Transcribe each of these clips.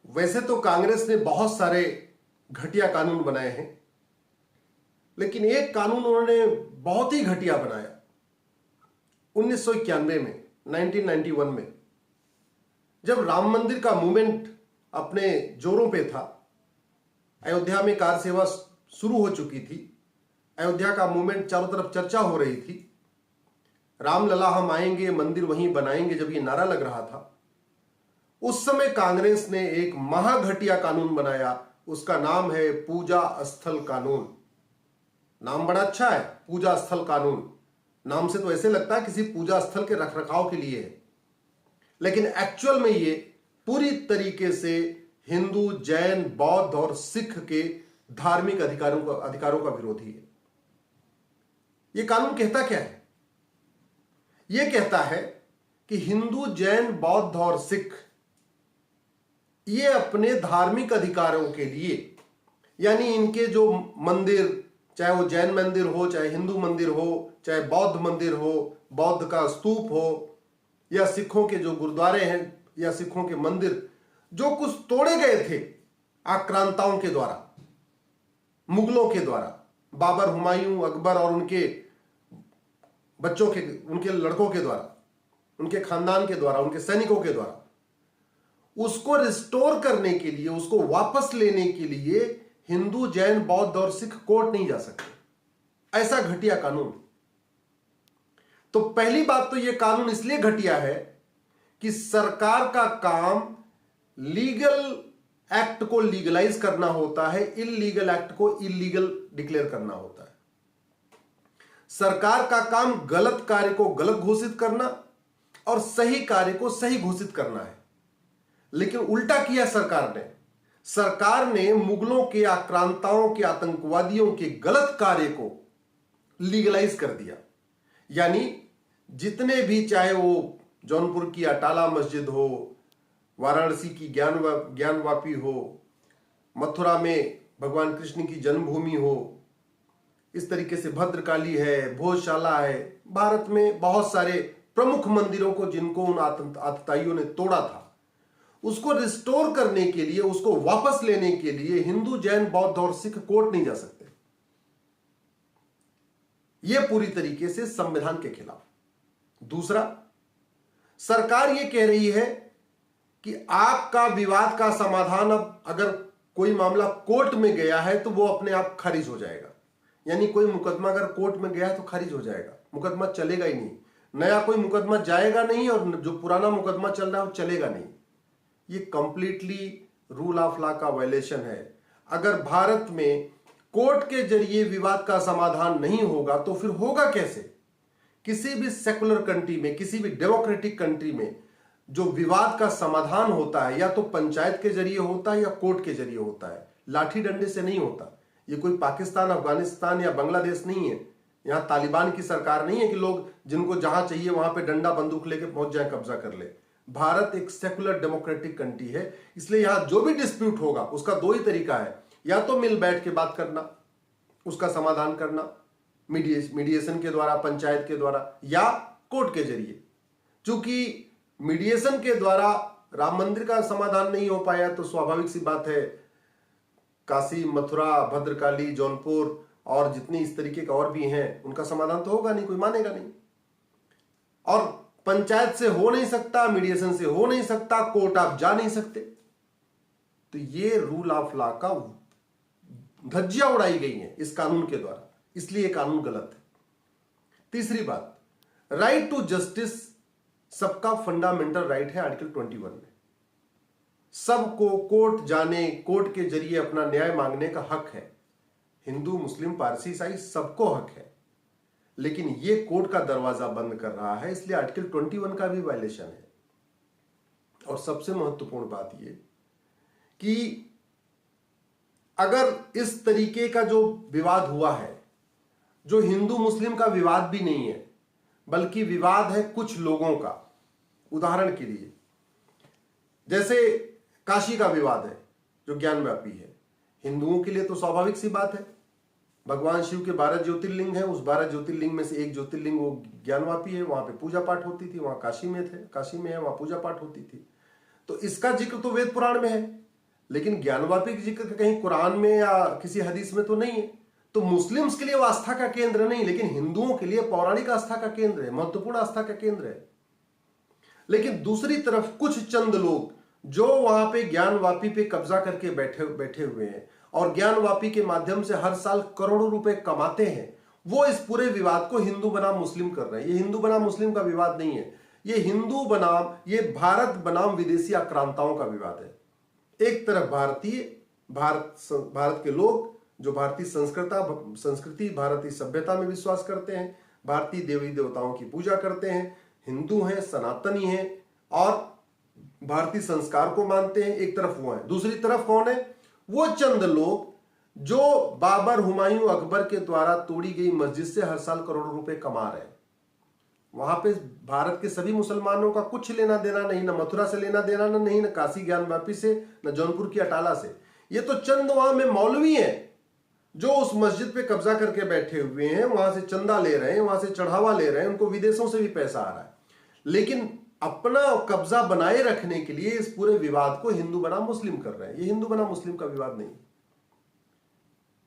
वैसे तो कांग्रेस ने बहुत सारे घटिया कानून बनाए हैं, लेकिन एक कानून उन्होंने बहुत ही घटिया बनाया 1991 में, 1991 में, जब राम मंदिर का मूवमेंट अपने जोरों पे था। अयोध्या में कार सेवा शुरू हो चुकी थी। अयोध्या का मूवमेंट चारों तरफ चर्चा हो रही थी। रामलला हम आएंगे, मंदिर वहीं बनाएंगे, जब ये नारा लग रहा था, उस समय कांग्रेस ने एक महाघटिया कानून बनाया। उसका नाम है पूजा स्थल कानून। नाम बड़ा अच्छा है, पूजा स्थल कानून। नाम से तो ऐसे लगता है किसी पूजा स्थल के रखरखाव के लिए है, लेकिन एक्चुअल में ये पूरी तरीके से हिंदू, जैन, बौद्ध और सिख के धार्मिक अधिकारों का विरोधी है। यह कानून कहता क्या है? यह कहता है कि हिंदू, जैन, बौद्ध और सिख ये अपने धार्मिक अधिकारों के लिए, यानी इनके जो मंदिर, चाहे वो जैन मंदिर हो, चाहे हिंदू मंदिर हो, चाहे बौद्ध मंदिर हो, बौद्ध का स्तूप हो, या सिखों के जो गुरुद्वारे हैं या सिखों के मंदिर, जो कुछ तोड़े गए थे आक्रांताओं के द्वारा, मुगलों के द्वारा, बाबर, हुमायूं, अकबर और उनके बच्चों के, उनके लड़कों के द्वारा, उनके खानदान के द्वारा, उनके सैनिकों के द्वारा, उसको रिस्टोर करने के लिए, उसको वापस लेने के लिए हिंदू, जैन, बौद्ध और सिख कोर्ट नहीं जा सकते। ऐसा घटिया कानून। तो पहली बात तो यह कानून इसलिए घटिया है कि सरकार का काम लीगल एक्ट को लीगलाइज करना होता है, इल्लीगल एक्ट को इल्लीगल डिक्लेयर करना होता है। सरकार का काम गलत कार्य को गलत घोषित करना और सही कार्य को सही घोषित करना है, लेकिन उल्टा किया सरकार ने। सरकार ने मुगलों के, आक्रांताओं के, आतंकवादियों के गलत कार्य को लीगलाइज कर दिया। यानी जितने भी, चाहे वो जौनपुर की अटाला मस्जिद हो, वाराणसी की ज्ञानवापी हो, मथुरा में भगवान कृष्ण की जन्मभूमि हो, इस तरीके से भद्रकाली है, भोजशाला है, भारत में बहुत सारे प्रमुख मंदिरों को जिनको उन आतताइयों ने तोड़ा था, उसको रिस्टोर करने के लिए, उसको वापस लेने के लिए हिंदू, जैन, बौद्ध और सिख कोर्ट नहीं जा सकते। यह पूरी तरीके से संविधान के खिलाफ। दूसरा, सरकार यह कह रही है कि आपका विवाद का समाधान, अब अगर कोई मामला कोर्ट में गया है तो वो अपने आप खारिज हो जाएगा। यानी कोई मुकदमा अगर कोर्ट में गया है तो खारिज हो जाएगा, मुकदमा चलेगा ही नहीं, नया कोई मुकदमा जाएगा नहीं, और जो पुराना मुकदमा चल रहा है वो चलेगा नहीं। ये कंप्लीटली रूल ऑफ लॉ का वायलेशन है। अगर भारत में कोर्ट के जरिए विवाद का समाधान नहीं होगा तो फिर होगा कैसे? किसी भी सेकुलर कंट्री में, किसी भी डेमोक्रेटिक कंट्री में जो विवाद का समाधान होता है, या तो पंचायत के जरिए होता है या कोर्ट के जरिए होता है, लाठी डंडे से नहीं होता। ये कोई पाकिस्तान, अफगानिस्तान या बांग्लादेश नहीं है। यहां तालिबान की सरकार नहीं है कि लोग जिनको जहां चाहिए वहां पे डंडा बंदूक लेके पहुंच जाए, कब्जा कर ले। भारत एक सेकुलर डेमोक्रेटिक कंट्री है, इसलिए यहां जो भी डिस्प्यूट होगा उसका दो ही तरीका है, या तो मिल बैठ के बात करना, उसका समाधान करना मीडिएशन के द्वारा, पंचायत के द्वारा, या कोर्ट के जरिए। चूंकि मीडिएशन के द्वारा राम मंदिर का समाधान नहीं हो पाया तो स्वाभाविक सी बात है, काशी, मथुरा, भद्रकाली, जौनपुर और जितनी इस तरीके का और भी हैं, उनका समाधान तो होगा नहीं, कोई मानेगा नहीं। और पंचायत से हो नहीं सकता, मीडिएशन से हो नहीं सकता, कोर्ट आप जा नहीं सकते। तो ये रूल ऑफ लॉ का धज्जियां उड़ाई गई हैं इस कानून के द्वारा, इसलिए कानून गलत है। तीसरी बात, राइट टू जस्टिस सबका फंडामेंटल राइट है आर्टिकल 21 में। सबको कोर्ट जाने, कोर्ट के जरिए अपना न्याय मांगने का हक है। हिंदू, मुस्लिम, पारसी, ईसाई सबको हक है, लेकिन यह कोर्ट का दरवाजा बंद कर रहा है, इसलिए आर्टिकल 21 का भी वायलेशन है। और सबसे महत्वपूर्ण बात यह कि अगर इस तरीके का जो विवाद हुआ है, जो हिंदू मुस्लिम का विवाद भी नहीं है, बल्कि विवाद है कुछ लोगों का। उदाहरण के लिए जैसे काशी का विवाद है जो ज्ञानव्यापी है, हिंदुओं के लिए तो स्वाभाविक सी बात है, भगवान शिव के 12 ज्योतिर्लिंग हैं, उस 12 ज्योतिर्लिंग में से एक ज्योतिर्लिंग वो ज्ञानवापी है, वहां पे पूजा पाठ होती थी, वहां काशी में है, वहां पूजा पाठ होती थी। तो इसका जिक्र तो वेद पुराण में है, लेकिन ज्ञानवापी की जिक्र कहीं कुरान में या किसी हदीस में तो नहीं है। तो मुस्लिम्स के लिए वो आस्था का केंद्र नहीं, लेकिन हिंदुओं के लिए पौराणिक आस्था का केंद्र है, महत्वपूर्ण आस्था का केंद्र है। लेकिन दूसरी तरफ कुछ चंद लोग जो वहां पे ज्ञानवापी पे कब्जा करके बैठे हुए हैं और ज्ञानवापी के माध्यम से हर साल करोड़ों रुपए कमाते हैं, वो इस पूरे विवाद को हिंदू बनाम मुस्लिम कर रहे हैं। ये हिंदू बनाम मुस्लिम का विवाद नहीं है, ये हिंदू बनाम, ये भारत बनाम विदेशी आक्रांताओं का विवाद है। एक तरफ भारत के लोग जो भारतीय संस्कृति, भारतीय सभ्यता में विश्वास करते हैं, भारतीय देवी देवताओं की पूजा करते हैं, हिंदू हैं, सनातनी हैं और भारतीय संस्कार को मानते हैं, एक तरफ वो है। दूसरी तरफ कौन है? वो चंद लोग जो बाबर, हुमायूं, अकबर के द्वारा तोड़ी गई मस्जिद से हर साल करोड़ों रुपए कमा रहे हैं। वहां पे भारत के सभी मुसलमानों का कुछ लेना देना नहीं, ना मथुरा से लेना देना नहीं, ना काशी ज्ञानवापी से, ना जौनपुर की अटाला से। ये तो चंद वहां में मौलवी हैं जो उस मस्जिद पे कब्जा करके बैठे हुए हैं, वहां से चंदा ले रहे हैं, वहां से चढ़ावा ले रहे हैं, उनको विदेशों से भी पैसा आ रहा है, लेकिन अपना कब्जा बनाए रखने के लिए इस पूरे विवाद को हिंदू बनाम मुस्लिम कर रहे हैं। ये हिंदू बनाम मुस्लिम का विवाद नहीं,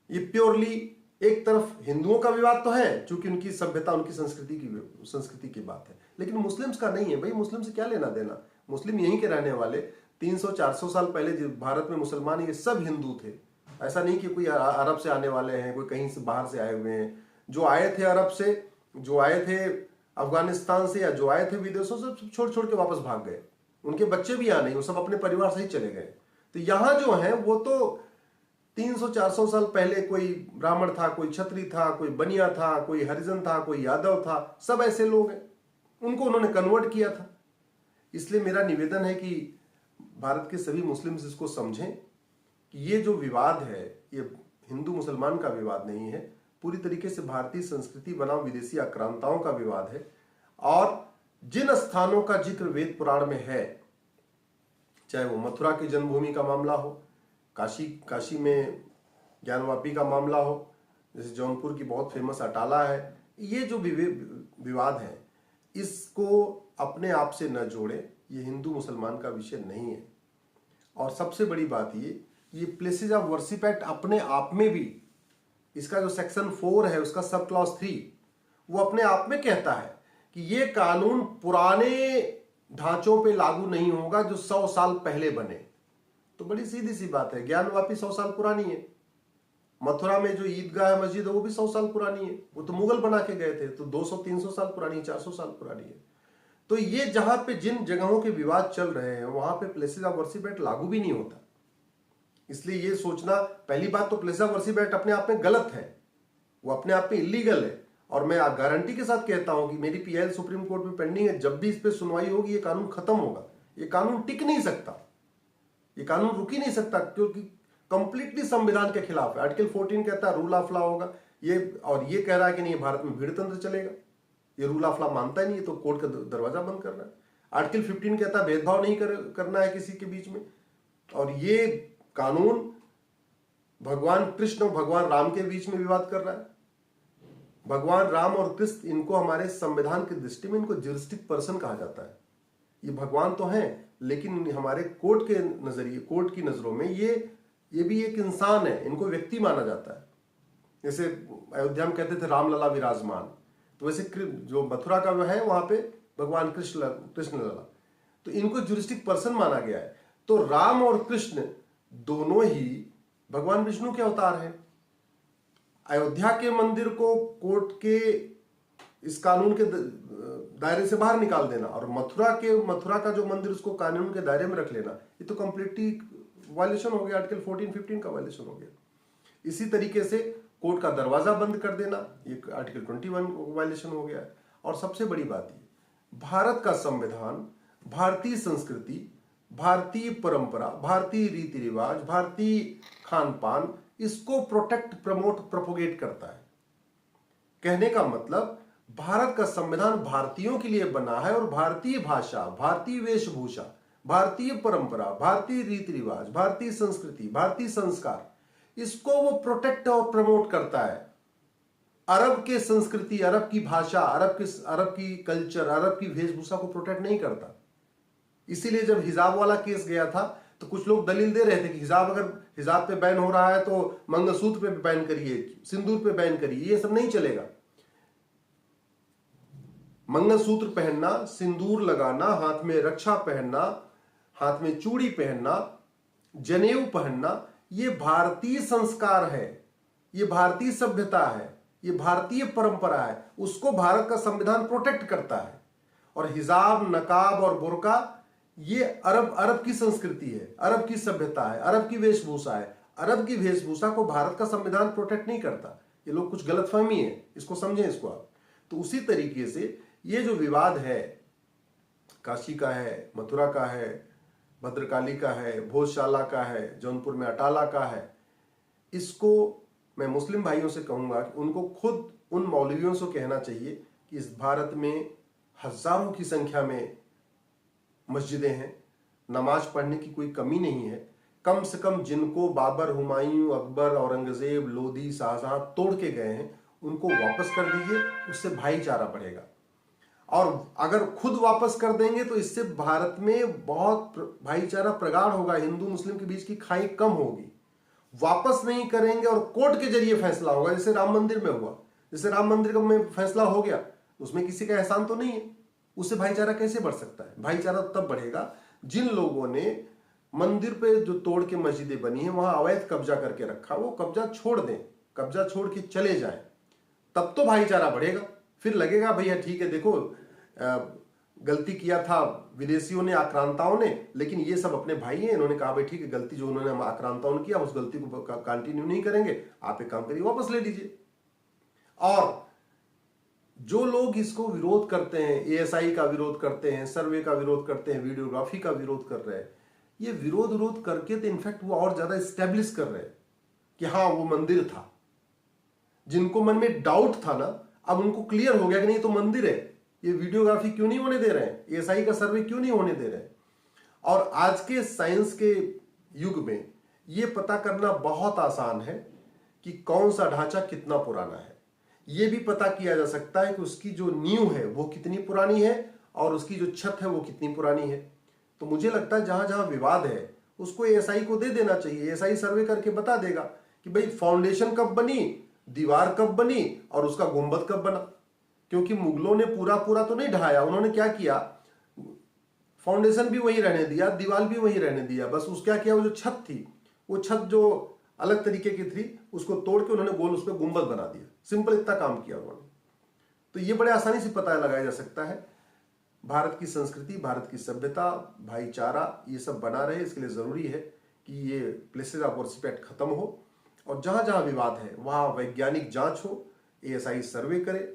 ये प्योरली एक तरफ हिंदुओं का विवाद तो है, क्योंकि उनकी सभ्यता, उनकी संस्कृति की बात है, लेकिन मुस्लिम्स का नहीं है। भाई मुस्लिम से क्या लेना देना? मुस्लिम यहीं के रहने वाले 300-400 साल पहले जो भारत में मुसलमान, ये सब हिंदू थे। ऐसा नहीं कि कोई अरब से आने वाले हैं, कोई कहीं से बाहर से आए हुए हैं। जो आए थे अरब से, जो आए थे अफगानिस्तान से, या जो आए थे विदेशों से, छोड़ छोड़ के वापस भाग गए। उनके बच्चे भी यहाँ नहीं, वो सब अपने परिवार से ही चले गए। तो यहाँ जो है वो तो 300-400 साल पहले कोई ब्राह्मण था, कोई क्षत्रिय था, कोई बनिया था, कोई हरिजन था, कोई यादव था, सब ऐसे लोग हैं, उनको उन्होंने कन्वर्ट किया था। इसलिए मेरा निवेदन है कि भारत के सभी मुस्लिम्स इसको समझें कि ये जो विवाद है, ये हिंदू मुसलमान का विवाद नहीं है, पूरी तरीके से भारतीय संस्कृति बनाम विदेशी आक्रांताओं का विवाद है। और जिन स्थानों का जिक्र वेद पुराण में है, चाहे वो मथुरा की जन्मभूमि का मामला हो, काशी में ज्ञानवापी का मामला हो, जैसे जौनपुर की बहुत फेमस अटाला है, ये जो विवाद है, इसको अपने आप से न जोड़े। ये हिंदू मुसलमान का विषय नहीं है। और सबसे बड़ी बात ये प्लेसेस ऑफ वर्शिप एक्ट अपने आप में भी, इसका जो सेक्शन 4 है, उसका सब क्लॉज 3, वो अपने आप में कहता है कि ये कानून पुराने ढांचों पे लागू नहीं होगा जो 100 साल पहले बने। तो बड़ी सीधी सी बात है, ज्ञानवापी 100 साल पुरानी है। मथुरा में जो ईदगाह मस्जिद है वो भी 100 साल पुरानी है, वो तो मुगल बना के गए थे, तो 200-300 साल पुरानी, 400 साल पुरानी है। तो ये जहां पे जिन जगहों के विवाद चल रहे हैं, वहां पे प्लेसेस ऑफ वर्शिप एक्ट लागू भी नहीं होता। इसलिए ये सोचना, पहली बात तो प्लेसेस ऑफ वर्शिप एक्ट अपने आप में गलत है, वो अपने आप में इलीगल है। और मैं गारंटी के साथ कहता हूं कि मेरी पीआईएल सुप्रीम कोर्ट में पेंडिंग है, जब भी इस पे सुनवाई होगी ये कानून खत्म होगा। ये कानून टिक नहीं सकता, ये कानून रुक ही नहीं सकता, क्योंकि कंप्लीटली संविधान के खिलाफ है। आर्टिकल 14 कहता है रूल ऑफ लॉ होगा, और ये कह रहा है कि नहीं भारत में भीड़ तंत्र चलेगा, ये रूल ऑफ लॉ मानता ही नहीं, तो कोर्ट का दरवाजा बंद कर रहा है। आर्टिकल 15 कहता है भेदभाव नहीं करना है किसी के बीच में, और ये कानून भगवान कृष्ण और भगवान राम के बीच में विवाद कर रहा है। भगवान राम और कृष्ण, इनको हमारे संविधान की दृष्टि में इनको ज्यूरिस्डिक्ट पर्सन कहा जाता है। ये भगवान तो हैं, लेकिन हमारे कोर्ट के नजरिए, कोर्ट की नजरों में ये भी एक इंसान है, इनको व्यक्ति माना जाता है। जैसे अयोध्या में कहते थे रामलला विराजमान, तो वैसे जो मथुरा का है वहां पे भगवान कृष्ण लला, तो इनको ज्यूरिस्डिक्ट पर्सन माना गया है। तो राम और कृष्ण दोनों ही भगवान विष्णु के अवतार हैं। अयोध्या के मंदिर को कोर्ट के इस कानून के दायरे से बाहर निकाल देना, और मथुरा का जो मंदिर उसको कानून के दायरे में रख लेना, ये तो कंप्लीटली वायलेशन हो गया, आर्टिकल 14-15 का वायलेशन हो गया। इसी तरीके से कोर्ट का दरवाजा बंद कर देना, ये आर्टिकल 21 वायलेशन हो गया। और सबसे बड़ी बात ये, भारत का संविधान भारतीय संस्कृति, भारतीय परंपरा, भारतीय रीति रिवाज, भारतीय खान पान, इसको प्रोटेक्ट, प्रमोट, प्रोपोगेट करता है। कहने का मतलब भारत का संविधान भारतीयों के लिए बना है, और भारतीय भाषा, भारतीय वेशभूषा, भारतीय परंपरा, भारतीय रीति रिवाज, भारतीय संस्कृति, भारतीय संस्कार, इसको वो प्रोटेक्ट और प्रमोट करता है। अरब के संस्कृति, अरब की भाषा, अरब की कल्चर, अरब की वेशभूषा को प्रोटेक्ट नहीं करता। इसीलिए जब हिजाब वाला केस गया था, तो कुछ लोग दलील दे रहे थे कि हिजाब, अगर हिजाब पे बैन हो रहा है तो मंगलसूत्र पे बैन करिए, सिंदूर पे बैन करिए, ये सब नहीं चलेगा। मंगलसूत्र पहनना, सिंदूर लगाना, हाथ में रक्षा पहनना, हाथ में चूड़ी पहनना, जनेऊ पहनना, ये भारतीय संस्कार है, ये भारतीय सभ्यता है, ये भारतीय परंपरा है, उसको भारत का संविधान प्रोटेक्ट करता है। और हिजाब, नकाब और बुर्का ये अरब की संस्कृति है, अरब की सभ्यता है, अरब की वेशभूषा है। अरब की वेशभूषा को भारत का संविधान प्रोटेक्ट नहीं करता। ये लोग कुछ गलतफहमी है, इसको समझें इसको आप। तो उसी तरीके से ये जो विवाद है, काशी का है, मथुरा का है, भद्रकाली का है, भोजशाला का है, जौनपुर में अटाला का है, इसको मैं मुस्लिम भाइयों से कहूंगा कि उनको खुद उन मौलवियों से कहना चाहिए कि इस भारत में हजारों की संख्या में मस्जिदें हैं, नमाज पढ़ने की कोई कमी नहीं है। कम से कम जिनको बाबर, हुमायूं, अकबर, औरंगजेब, लोधी, शाहजहां तोड़ के गए हैं, उनको वापस कर दीजिए, उससे भाईचारा बढ़ेगा। और अगर खुद वापस कर देंगे तो इससे भारत में बहुत भाईचारा प्रगाढ़ होगा, हिंदू मुस्लिम के बीच की खाई कम होगी। वापस नहीं करेंगे और कोर्ट के जरिए फैसला होगा, जैसे राम मंदिर में हुआ। जैसे राम मंदिर में फैसला हो गया, उसमें किसी का एहसान तो नहीं है, उससे भाईचारा कैसे बढ़ सकता है? भाईचारा तब बढ़ेगा जिन लोगों ने मंदिर पे जो तोड़ के मस्जिदें बनी है, वहां अवैध कब्जा करके रखा, वो कब्जा छोड़ दें, कब्जा छोड़ के चले जाएं, तब तो भाईचारा बढ़ेगा। फिर लगेगा भैया ठीक है, देखो गलती किया था विदेशियों ने, आक्रांताओं ने, लेकिन ये सब अपने भाई हैं, इन्होंने कहा भाई ठीक है, गलती जो उन्होंने आक्रांताओं ने किया उस गलती को कंटिन्यू नहीं करेंगे, आप एक काम करिए, वापस ले लीजिए। और जो लोग इसको विरोध करते हैं, एएसआई का विरोध करते हैं, सर्वे का विरोध करते हैं, वीडियोग्राफी का विरोध कर रहे हैं, ये विरोध करके तो इनफैक्ट वो और ज्यादा स्टैब्लिश कर रहे हैं कि हाँ वो मंदिर था। जिनको मन में डाउट था ना, अब उनको क्लियर हो गया कि नहीं तो मंदिर है। ये वीडियोग्राफी क्यों नहीं होने दे रहे हैं, एएसआई का सर्वे क्यों नहीं होने दे रहे हैं? और आज के साइंस के युग में ये पता करना बहुत आसान है कि कौन सा ढांचा कितना पुराना है। ये भी पता किया जा सकता है कि उसकी जो नींव है वो कितनी पुरानी है और उसकी जो छत है वो कितनी पुरानी है। तो मुझे लगता है जहां जहां विवाद है उसको एएसआई को दे देना चाहिए। एएसआई सर्वे करके बता देगा कि भाई फाउंडेशन कब बनी, दीवार कब बनी और उसका गुंबद कब बना। क्योंकि मुगलों ने पूरा तो नहीं ढाया, उन्होंने क्या किया, फाउंडेशन भी वही रहने दिया, दीवार भी वही रहने दिया, बस उस क्या किया, वो जो छत थी, वो छत जो अलग तरीके की थी उसको तोड़ के उन्होंने गोल उस पर गुंबद बना दिया। सिंपल इतना काम किया उन्होंने। तो ये बड़े आसानी से पता लगाया जा सकता है। भारत की संस्कृति, भारत की सभ्यता, भाईचारा, ये सब बना रहे, इसके लिए जरूरी है कि ये प्लेसेस ऑफ वर्शिप एक्ट खत्म हो और जहां जहां विवाद है वहां वैज्ञानिक जांच हो, एएसआई सर्वे करे,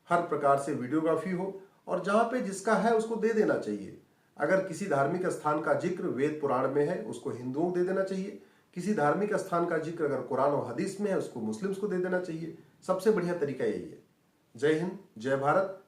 हर प्रकार से वीडियोग्राफी हो और जहां पे जिसका है उसको दे देना चाहिए। अगर किसी धार्मिक स्थान का जिक्र वेद पुराण में है उसको हिंदुओं को दे देना चाहिए, किसी धार्मिक स्थान का जिक्र अगर कुरान और हदीस में है उसको मुस्लिम्स को दे देना चाहिए। सबसे बढ़िया तरीका यही है। जय हिंद, जय भारत।